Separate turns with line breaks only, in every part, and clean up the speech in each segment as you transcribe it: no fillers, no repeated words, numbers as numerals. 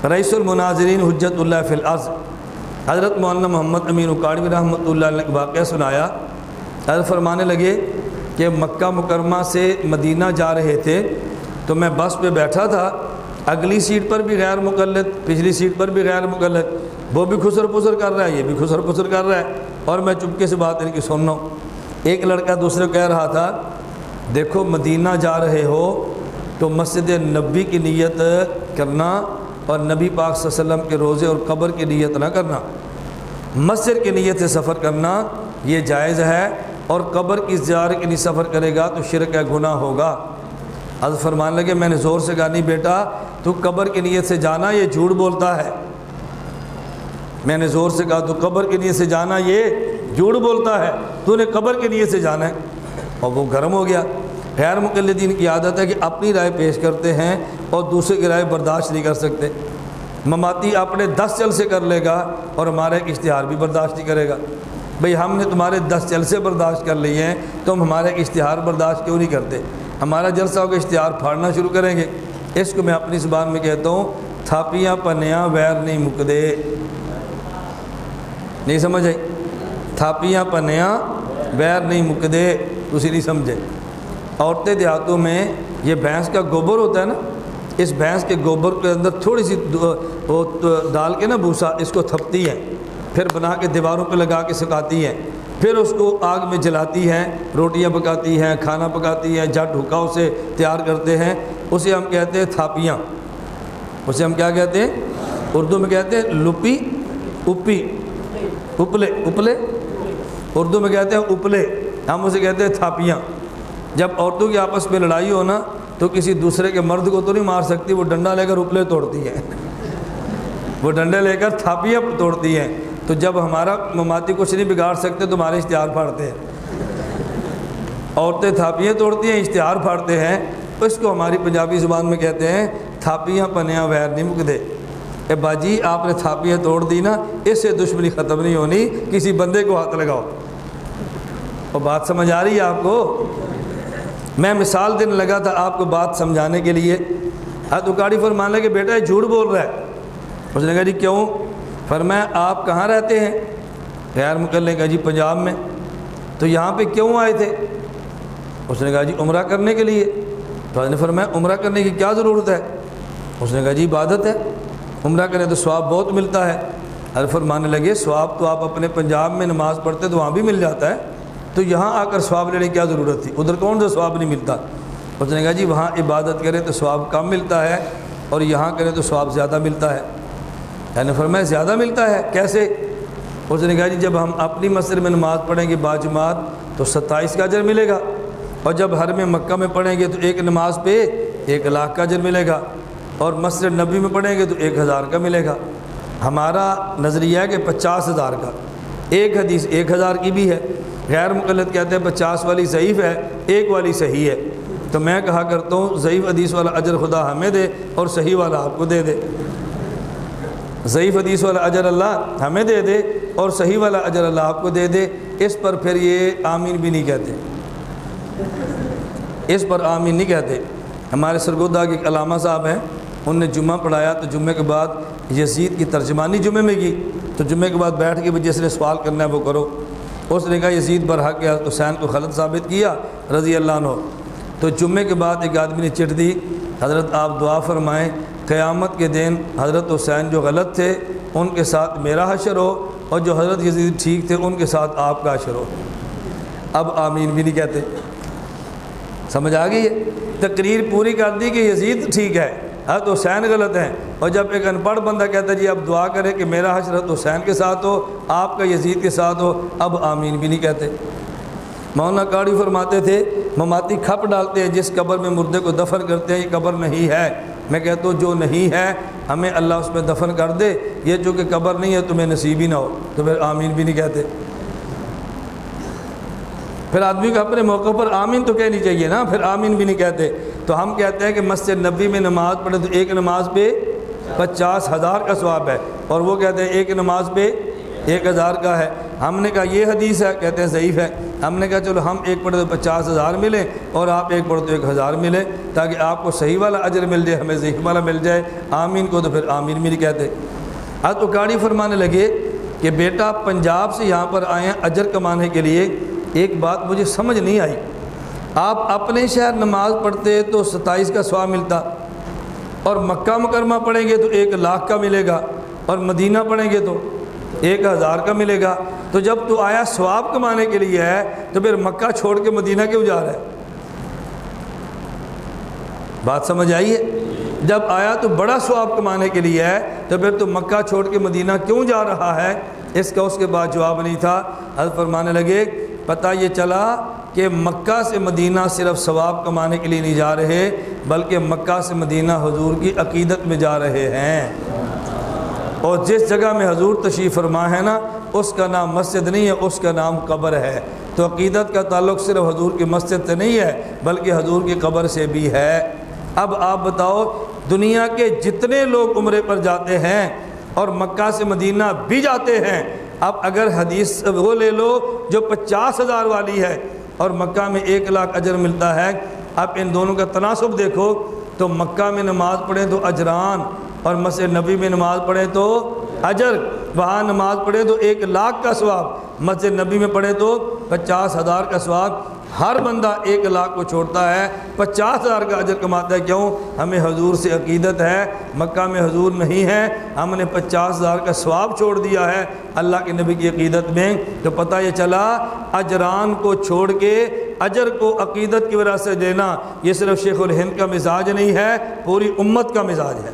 رئیس المناظرین حجت اللہ فی الارض حضرت مولانا محمد امین اکاڑوی رحمۃ اللہ علیہ نے واقعہ سنایا۔ حضرت فرمانے لگے کہ مکہ مکرمہ سے مدینہ جا رہے تھے تو میں بس پہ بیٹھا تھا، اگلی سیٹ پر بھی غیر مقلد، پچھلی سیٹ پر بھی غیر مقلد، وہ بھی خسر پسر کر رہا ہے، یہ بھی خسر پسر کر رہا ہے، اور میں چپکے سے بات ان کی سن رہا ہوں۔ ایک لڑکا دوسرے کو کہہ رہا تھا دیکھو مدینہ جا رہے ہو تو مسجد نبی کی نیت کرنا اور نبی پاک صلی اللہ علیہ وسلم کے روضے اور قبر کی نیت نہ کرنا، مسجد کی نیت سے سفر کرنا یہ جائز ہے، اور قبر کی زیارت کے لیے سفر کرے گا تو شرک ہے، گناہ ہوگا۔ حضرت فرمان لگے میں نے زور سے کہا نہیں بیٹا تو قبر کی نیت سے جانا یہ جھوٹ بولتا ہے، میں نے زور سے کہا تو قبر کی نیت سے جانا یہ جھوٹ بولتا ہے، تو نے قبر کی نیت سے جانا ہے، اور وہ گرم ہو گیا۔ غیر مقلدین کی عادت ہے کہ اپنی رائے پیش کرتے ہیں اور دوسرے کی رائے برداشت نہیں کر سکتے۔ مماتی اپنے 10 جلسے کر لے گا اور ہمارا ایک اشتہار بھی برداشت نہیں کرے گا۔ بھئی ہم نے تمہارے 10 جلسے برداشت کر لیے ہیں، تم ہمارا ایک اشتہار برداشت کیوں نہیں کرتے؟ ہمارا جلسہ ہو کے اشتہار پھاڑنا شروع کریں گے۔ اس کو میں اپنی زبان میں کہتا ہوں تھاپیاں پنیاں ویر نہیں مکدے، نہیں سمجھ آئی؟ تھاپیاں پنیاں ویر نہیں مکدے، تسی نہیں سمجھے۔ عورتیں دیہاتوں میں یہ بھینس کا گوبر ہوتا ہے نا، اس بھینس کے گوبر کے اندر تھوڑی سی ڈال کے نا بھوسا اس کو تھپتی ہیں، پھر بنا کے دیواروں پہ لگا کے سکھاتی ہیں، پھر اس کو آگ میں جلاتی ہیں، روٹیاں پکاتی ہیں، کھانا پکاتی ہیں، جٹ حکا اسے تیار کرتے ہیں، اسے ہم کہتے ہیں تھاپیاں۔ اسے ہم کیا کہتے ہیں؟ اردو میں کہتے ہیں لپی، اپی، اپلے، اپلے اردو میں کہتے ہیں اپلے، ہم اسے کہتے ہیں تھاپیاں۔ جب عورتوں کی آپس میں لڑائی ہو نا تو کسی دوسرے کے مرد کو تو نہیں مار سکتی، وہ ڈنڈا لے کر اپلے توڑتی ہیں، وہ ڈنڈے لے کر تھاپیاں توڑتی ہیں۔ تو جب ہمارا مماتی کچھ نہیں بگاڑ سکتے تو ہمارے اشتہار پھاڑتے ہیں، عورتیں تھاپیاں توڑتی ہیں، اشتہار پھاڑتے ہیں، اس کو ہماری پنجابی زبان میں کہتے ہیں تھاپیاں پنیاں ویر نہیں مکدے۔ اے باجی آپ نے تھاپیاں توڑ دی نا، اس سے دشمنی ختم نہیں ہونی، کسی بندے کو ہاتھ لگاؤ۔ اور بات سمجھ آ رہی ہے آپ کو؟ میں مثال دینے لگا تھا آپ کو بات سمجھانے کے لیے۔ حضرت اکاڑی فرمانے لگے بیٹا یہ جھوٹ بول رہا ہے۔ اس نے کہا جی کیوں؟ فرمایا آپ کہاں رہتے ہیں؟ غیر مقلد نے کہا جی پنجاب میں۔ تو یہاں پہ کیوں آئے تھے؟ اس نے کہا جی عمرہ کرنے کے لیے۔ تو حضرت نے فرمایا عمرہ کرنے کی کیا ضرورت ہے؟ اس نے کہا جی عبادت ہے، عمرہ کریں تو ثواب بہت ملتا ہے۔ حضرت فرمانے لگے ثواب تو آپ اپنے پنجاب میں نماز پڑھتے تو وہاں بھی مل جاتا ہے، تو یہاں آ کر ثواب لینے کی کیا ضرورت تھی؟ ادھر کون سا ثواب نہیں ملتا؟ اس نے کہا جی وہاں عبادت کریں تو ثواب کم ملتا ہے اور یہاں کریں تو ثواب زیادہ ملتا ہے۔ میں نے فرمایا زیادہ ملتا ہے کیسے؟ اس نے کہا جی جب ہم اپنی مسجد میں نماز پڑھیں گے باجماعت تو 27 کا اجر ملے گا، اور جب حرم مکہ میں پڑھیں گے تو ایک نماز پہ 1 لاکھ کا اجر ملے گا، اور مسجد نبی میں پڑھیں گے تو 1000 کا ملے گا۔ ہمارا نظریہ ہے کہ 50,000 کا، ایک حدیث 1000 کی بھی ہے، غیر مقلد کہتے ہیں 50 والی ضعیف ہے، 1 والی صحیح ہے۔ تو میں کہا کرتا ہوں ضعیف حدیث والا اجر خدا ہمیں دے اور صحیح والا آپ کو دے دے، ضعیف حدیث والا اجر اللہ ہمیں دے دے اور صحیح والا اجر اللہ آپ کو دے دے۔ اس پر پھر یہ آمین بھی نہیں کہتے، اس پر آمین نہیں کہتے۔ ہمارے سرگودا کے ایک علامہ صاحب ہیں، انہوں نے جمعہ پڑھایا تو جمعے کے بعد یزید کی ترجمانی جمعے میں کی، تو جمعے کے بعد بیٹھ کے جس نے سوال کرنا ہے وہ کرو۔ اس نے کہا یزید برحق ہے، حسین کو غلط ثابت کیا رضی اللہ عنہ۔ تو جمعے کے بعد ایک آدمی نے چٹ دی حضرت آپ دعا فرمائیں قیامت کے دن حضرت حسین جو غلط تھے ان کے ساتھ میرا حشر ہو، اور جو حضرت یزید ٹھیک تھے ان کے ساتھ آپ کا حشر ہو۔ اب آمین بھی نہیں کہتے۔ سمجھ آ گئی ہے؟ تقریر پوری کر دی کہ یزید ٹھیک ہے، حضرت حسین غلط ہیں، اور جب ایک ان پڑھ بندہ کہتا ہے جی اب دعا کرے کہ میرا حشر حضرت حسین کے ساتھ ہو، آپ کا یزید کے ساتھ ہو، اب آمین بھی نہیں کہتے۔ مولانا کاڑی فرماتے تھے مماتی کھپ ڈالتے ہیں جس قبر میں مردے کو دفن کرتے ہیں، یہ قبر نہیں ہے۔ میں کہتا ہوں جو نہیں ہے ہمیں اللہ اس میں دفن کر دے، یہ جو کہ قبر نہیں ہے تمہیں نصیب ہی نہ ہو، تو پھر آمین بھی نہیں کہتے۔ پھر آدمی کو اپنے موقع پر آمین تو کہنی چاہیے نا، پھر آمین بھی نہیں کہتے۔ تو ہم کہتے ہیں کہ مسجد نبی میں نماز پڑھے تو ایک نماز پہ 50,000 کا ثواب ہے، اور وہ کہتے ہیں ایک نماز پہ 1000 کا ہے۔ ہم نے کہا یہ حدیث ہے، کہتے ہیں ضعیف ہے۔ ہم نے کہا چلو ہم ایک پڑھے تو 50,000 ملے اور آپ ایک پڑھو تو 1000 ملے، تاکہ آپ کو صحیح والا اجر مل جائے، ہمیں ضعیف والا مل جائے۔ آمین کو تو پھر آمین بھی نہیں کہتے۔ حضرت اکاڑی فرمانے لگے کہ بیٹا پنجاب سے یہاں پر آئے ہیں اجر کمانے کے لیے، ایک بات مجھے سمجھ نہیں آئی، آپ اپنے شہر نماز پڑھتے تو 27 کا ثواب ملتا، اور مکہ مکرمہ پڑھیں گے تو 1,00,000 کا ملے گا، اور مدینہ پڑھیں گے تو 1,000 کا ملے گا۔ تو جب تو آیا ثواب کمانے کے لیے ہے تو پھر مکہ چھوڑ کے مدینہ کیوں جا رہا ہے؟ بات سمجھ آئی ہے؟ جب آیا تو بڑا ثواب کمانے کے لیے ہے تو پھر تو مکہ چھوڑ کے مدینہ کیوں جا رہا ہے؟ اس کا اس کے بعد جواب نہیں تھا۔ حضرت فرمانے لگے پتہ یہ چلا کہ مکہ سے مدینہ صرف ثواب کمانے کے لیے نہیں جا رہے، بلکہ مکہ سے مدینہ حضور کی عقیدت میں جا رہے ہیں، اور جس جگہ میں حضور تشریف فرما ہے نا اس کا نام مسجد نہیں ہے، اس کا نام قبر ہے۔ تو عقیدت کا تعلق صرف حضور کی مسجد سے نہیں ہے بلکہ حضور کی قبر سے بھی ہے۔ اب آپ بتاؤ، دنیا کے جتنے لوگ عمرے پر جاتے ہیں اور مکہ سے مدینہ بھی جاتے ہیں، اب اگر حدیث وہ لے لو جو 50,000 والی ہے اور مکہ میں 1,00,000 اجر ملتا ہے، اب ان دونوں کا تناسب دیکھو تو مکہ میں نماز پڑھیں تو اجران، اور مسجد نبی میں نماز پڑھیں تو اجر، وہاں نماز پڑھیں تو 1,00,000 کا ثواب، مسجد نبی میں پڑھیں تو 50,000 کا ثواب۔ ہر بندہ 1,00,000 کو چھوڑتا ہے 50,000 کا اجر کماتا ہے۔ کیوں؟ ہمیں حضور سے عقیدت ہے، مکہ میں حضور نہیں ہے، ہم نے 50,000 کا ثواب چھوڑ دیا ہے اللہ کے نبی کی عقیدت میں۔ تو پتہ یہ چلا اجران کو چھوڑ کے اجر کو عقیدت کی وجہ سے دینا، یہ صرف شیخ الہند کا مزاج نہیں ہے، پوری امت کا مزاج ہے۔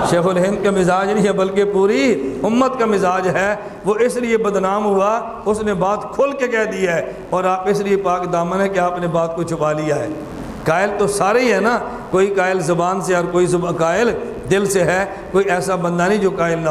شیخ الہند کا مزاج نہیں ہے بلکہ پوری امت کا مزاج ہے۔ وہ اس لیے بدنام ہوا، اس نے بات کھل کے کہہ دی ہے، اور آپ اس لیے پاک دامن ہے کہ آپ نے بات کو چھپا لیا ہے۔ قائل تو سارے ہی ہے نا، کوئی قائل زبان سے اور کوئی قائل دل سے ہے، کوئی ایسا بندہ نہیں جو قائل نہ